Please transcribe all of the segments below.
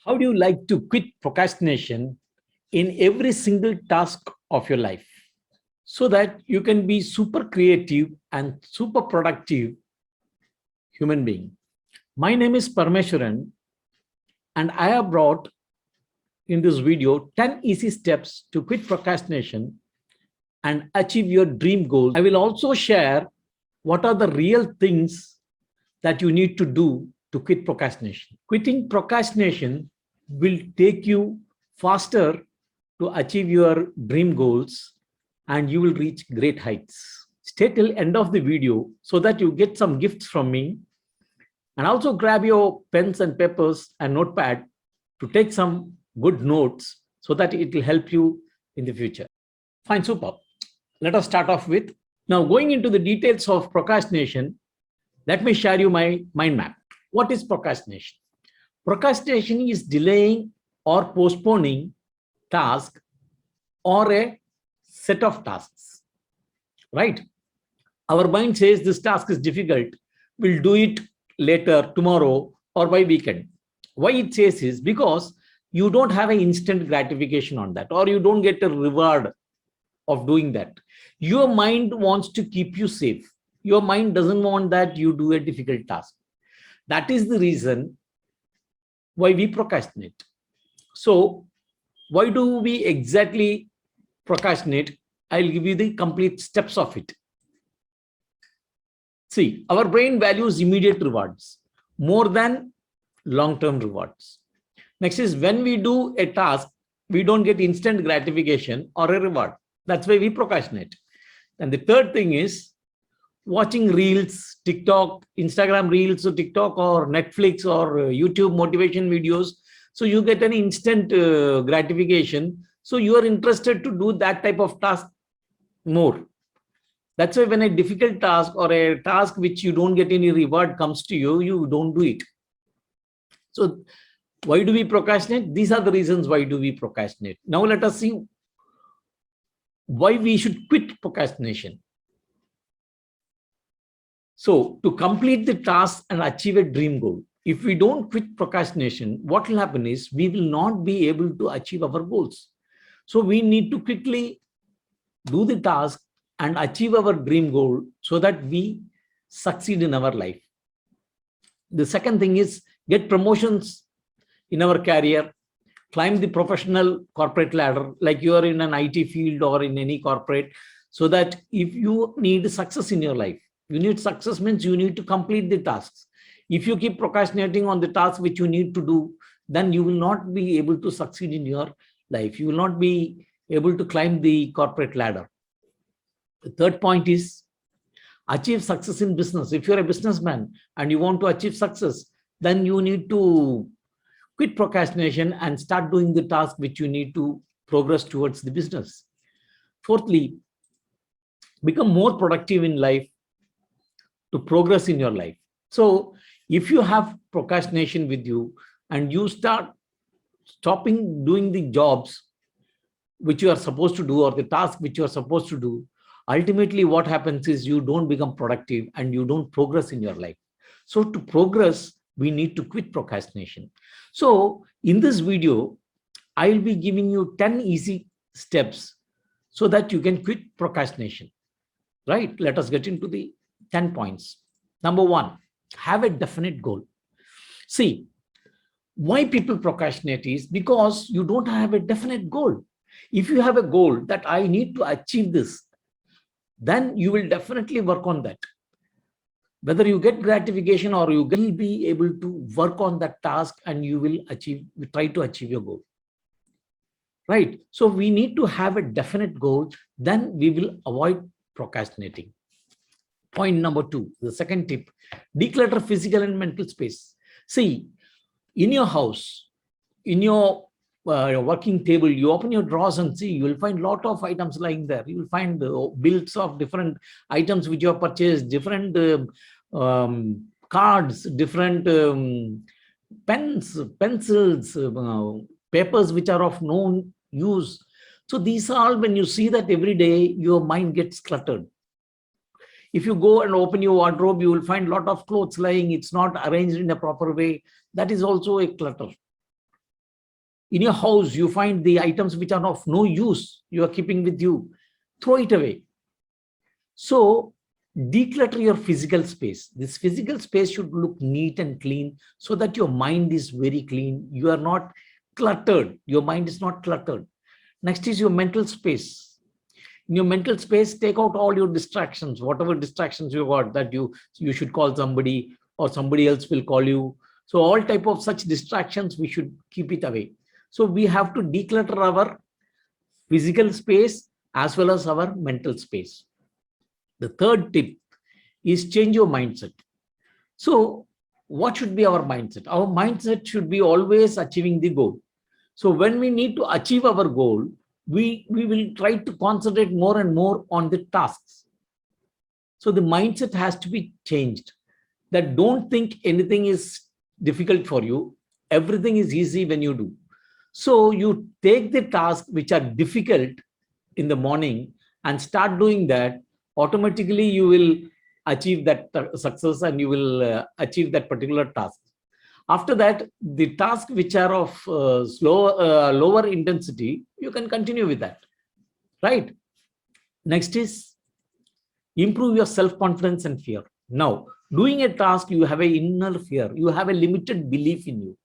How do you like to quit procrastination in every single task of your life so that you can be super creative and super productive human being? My name is Parmeshwaran, and I have brought in this video 10 easy steps to quit procrastination and achieve your dream goals. I will also share what are the real things that you need to do to quit procrastination. Quitting procrastination will take you faster to achieve your dream goals and you will reach great heights. Stay till end of the video so that you get some gifts from me, and also grab your pens and papers and notepad to take some good notes so that it will help you in the future. Fine, super. Let us start off with, now going into the details of procrastination, let me share you my mind map. What is procrastination? Procrastination is delaying or postponing task or a set of tasks, right? Our mind says this task is difficult, we'll do it later, tomorrow, or by weekend. Why it says is because you don't have an instant gratification on that, or you don't get a reward of doing that. Your mind wants to keep you safe. Your mind doesn't want that you do a difficult task. That is the reason why we procrastinate. So why do we exactly procrastinate? I'll give you the complete steps of it. See, our brain values immediate rewards more than long-term rewards. Next is, when we do a task, we don't get instant gratification or a reward. That's why we procrastinate. And the third thing is watching reels, TikTok, Instagram reels, or TikTok or Netflix or YouTube motivation videos. So you get an instant gratification. So you are interested to do that type of task more. That's why when a difficult task or a task which you don't get any reward comes to you, you don't do it. So why do we procrastinate? These are the reasons why do we procrastinate. Now let us see why we should quit procrastination. So to complete the task and achieve a dream goal, if we don't quit procrastination, what will happen is we will not be able to achieve our goals. So we need to quickly do the task and achieve our dream goal so that we succeed in our life. The second thing is get promotions in our career, climb the professional corporate ladder, like you are in an IT field or in any corporate, so that if you need success in your life, you need success means you need to complete the tasks. If you keep procrastinating on the tasks which you need to do, then you will not be able to succeed in your life. You will not be able to climb the corporate ladder. The third point is achieve success in business. If you're a businessman and you want to achieve success, then you need to quit procrastination and start doing the task which you need to progress towards the business. Fourthly, become more productive in life to progress in your life. So if you have procrastination with you and you start stopping doing the jobs which you are supposed to do or the task which you are supposed to do, ultimately what happens is you don't become productive and you don't progress in your life. So to progress, we need to quit procrastination. So in this video, I'll be giving you 10 easy steps so that you can quit procrastination, right? Let us get into the 10 points. Number one, have a definite goal. See, why people procrastinate is because you don't have a definite goal. If you have a goal that I need to achieve this, then you will definitely work on that. Whether you get gratification or you will be able to work on that task and you will try to achieve your goal, right? So we need to have a definite goal, then we will avoid procrastinating. Point number two, the second tip, declutter physical and mental space. See, in your house, in your working table, you open your drawers and see, you will find a lot of items lying there. You will find bills of different items which you have purchased, different cards, different pens, pencils, papers which are of no use. So these are all, when you see that every day, your mind gets cluttered. If you go and open your wardrobe, you will find a lot of clothes lying. It's not arranged in a proper way. That is also a clutter. In your house, you find the items which are of no use, you are keeping with you, throw it away. So declutter your physical space. This physical space should look neat and clean so that your mind is very clean. You are not cluttered. Your mind is not cluttered. Next is your mental space. In your mental space, take out all your distractions, whatever distractions you got, that you should call somebody or somebody else will call you. So all type of such distractions, we should keep it away. So we have to declutter our physical space as well as our mental space. The third tip is change your mindset. So what should be our mindset? Our mindset should be always achieving the goal. So when we need to achieve our goal, we will try to concentrate more and more on the tasks. So the mindset has to be changed, that don't think anything is difficult for you. Everything is easy when you do. So you take the tasks which are difficult in the morning and start doing that. Automatically you will achieve that success and you will achieve that particular task. After that, the tasks which are of lower intensity, you can continue with that, right? Next is improve your self-confidence and fear. Now, doing a task, you have an inner fear, you have a limited belief in you.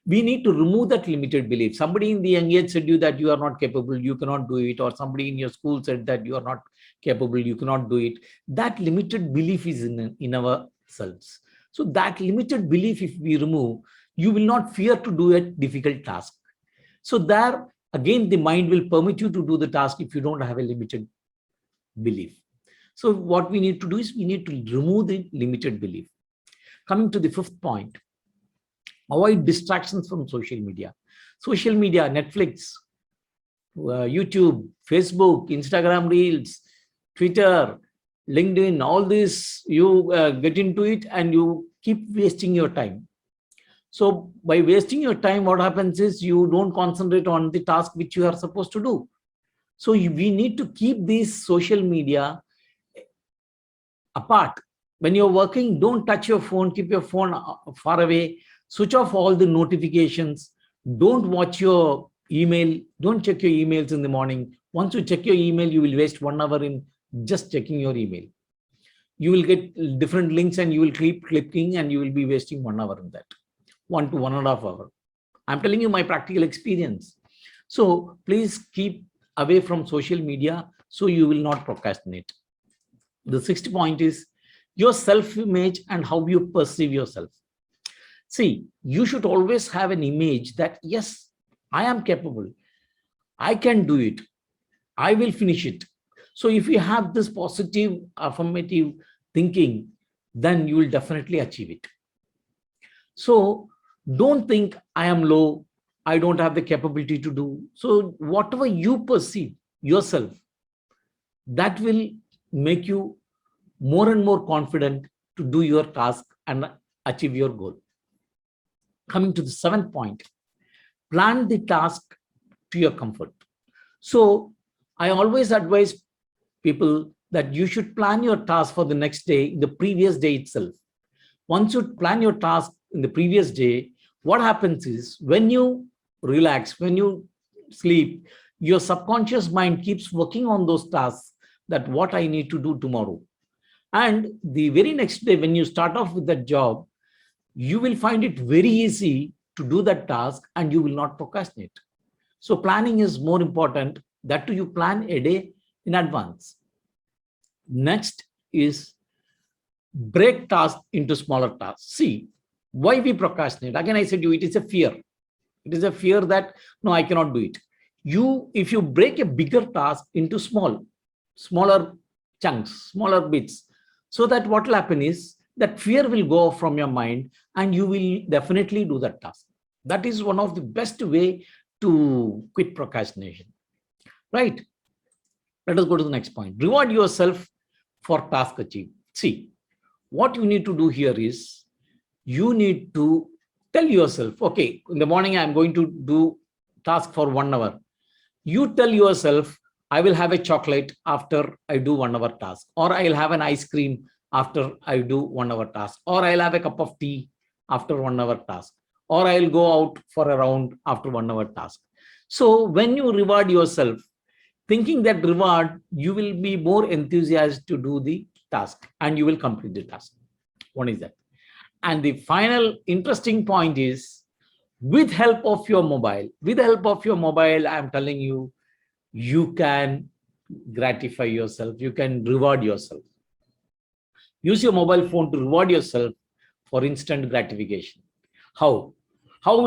We need to remove that limited belief. Somebody in the young age said you that you are not capable, you cannot do it, or somebody in your school said that you are not capable, you cannot do it. That limited belief is in ourselves. So that limited belief, if we remove, you will not fear to do a difficult task. So there, again, the mind will permit you to do the task if you don't have a limited belief. So what we need to do is we need to remove the limited belief. Coming to the fifth point, avoid distractions from social media. Social media, Netflix, YouTube, Facebook, Instagram Reels, Twitter, LinkedIn, all this, you get into it and you keep wasting your time. So by wasting your time, what happens is you don't concentrate on the task which you are supposed to do. So we need to keep these social media apart. When you're working, don't touch your phone, keep your phone far away, switch off all the notifications, don't watch your email, don't check your emails in the morning. Once you check your email, you will waste 1 hour in just checking your email. You will get different links and you will keep clicking and you will be wasting 1 hour in that, 1 to 1.5 hours. I'm telling you my practical experience. So please keep away from social media so you will not procrastinate. The sixth point is your self-image and how you perceive yourself. See, you should always have an image that, yes, I am capable. I can do it. I will finish it. So if you have this positive, affirmative thinking, then you will definitely achieve it. So don't think I am low, I don't have the capability to do. So whatever you perceive yourself, that will make you more and more confident to do your task and achieve your goal. Coming to the seventh point, plan the task to your comfort. So I always advise people that you should plan your task for the next day, the previous day itself. Once you plan your task in the previous day, what happens is when you relax, when you sleep, your subconscious mind keeps working on those tasks, that what I need to do tomorrow. And the very next day, when you start off with that job, you will find it very easy to do that task and you will not procrastinate. So planning is more important. That too, you plan a day in advance. Next is break tasks into smaller tasks. See, why we procrastinate? Again, I said you, it is a fear. It is a fear that, no, I cannot do it. If you break a bigger task into smaller chunks, smaller bits, so that what will happen is that fear will go from your mind and you will definitely do that task. That is one of the best way to quit procrastination, right? Let us go to the next point. Reward yourself for task achieved. See, what you need to do here is you need to tell yourself, okay, in the morning, I'm going to do task for 1 hour. You tell yourself, I will have a chocolate after I do 1 hour task, or I'll have an ice cream after I do 1 hour task, or I'll have a cup of tea after 1 hour task. or I'll go out for a round after 1 hour task. So when you reward yourself, thinking that reward, you will be more enthusiastic to do the task and you will complete the task. One is that. And the final interesting point is, with help of your mobile, I'm telling you, you can gratify yourself, you can reward yourself. Use your mobile phone to reward yourself for instant gratification. How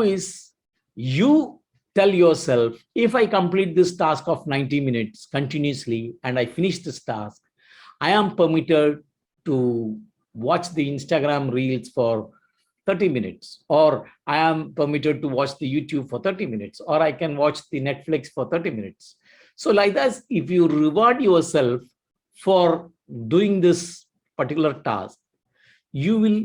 is, you tell yourself, if I complete this task of 90 minutes continuously and I finish this task, I am permitted to watch the Instagram reels for 30 minutes, or I am permitted to watch the YouTube for 30 minutes, or I can watch the Netflix for 30 minutes. So like that, if you reward yourself for doing this particular task, you will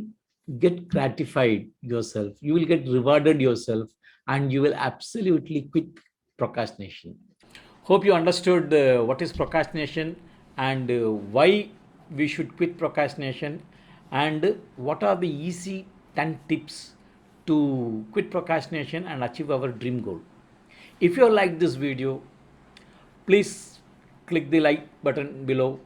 get gratified yourself, you will get rewarded yourself, and you will absolutely quit procrastination. Hope you understood what is procrastination and why we should quit procrastination, and what are the easy 10 tips to quit procrastination and achieve our dream goal. If you like this video, please click the like button below,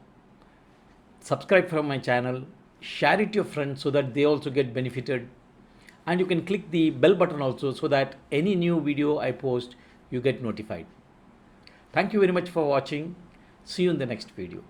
subscribe for my channel, share it to your friends so that they also get benefited, and you can click the bell button also so that any new video I post, you get notified. Thank you very much for watching. See you in the next video.